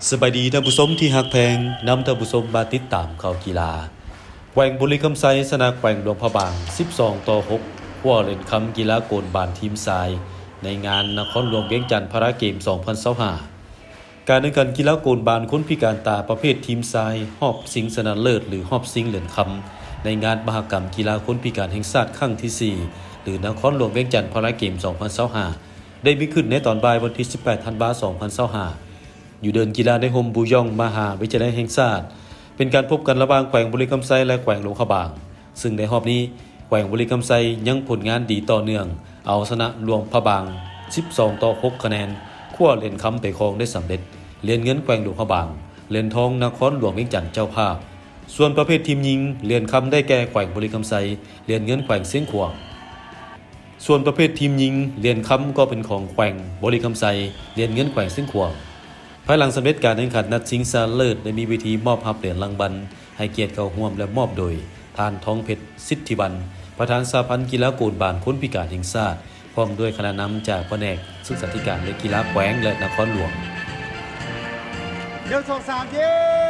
สบายดีท่านผู้ชมที่ฮักแพงนำท่านผู้ชมมาติดตามข่าวกีฬาแกว่งบุรีคำไซสนามแกว่งหลวงพระบาง12-6ขั้วเล่นคำกีฬาโกนบานทีมทรายในงานนครหลวงเวียงจันทร์พาราเกม2025การแข่งขันกีฬาโกนบานคนพิการตาประเภททีมทรายฮอบซิงชนะเลิศหรือฮอบซิงเหรียญคำในงานมหกรรมกีฬาคนพิการแห่งชาติครั้งที่4หรือนครหลวงเวียงจันทร์พาราเกม2025ได้มีขึ้นในตอนบ่ายวันที่18ธันวาคม2025อยู่เดินกีฬาในโฮมบูยองมหาวิทยาลัยแห่งชาติเป็นการพบกันระหว่างแขวงบุรีคำไซและแขวงหลวงพระบางซึ่งในรอบนี้แขวงบุรีคำไซยังผลงานดีต่อเนื่องเอาชนะหลวงพระบาง12-6คะแนนขั้วเหรียญคำไปครองได้สำเร็จเหรียญเงินแขวงหลวงพระบางเหรียญทองนครหลวงเวียงจันทร์เจ้าภาพส่วนประเภททีมหญิงเหรียญคำได้แก่แขวงบุรีคำไซเหรียญเงินแขวงเสียงขวางส่วนประเภททีมหญิงเหรียญคำก็เป็นของแขวงบุรีคำไซเหรียญเงินแขวงเสียงขวางภายหลังสำเร็จการแข่งขันนัดชิงชนะเลิศได้มีวิธีมอบเหรียญรางวัลให้เกียรติเข้าร่วมและมอบโดยทานทองเพชรสิทธิวันประธานสหพันธ์กีฬาโกนบานคนพิการแห่งชาติพร้อมด้วยคณะนำจากแผนกศึกษาธิการและกีฬาแขวงและนครหลวง1 2 3ยิ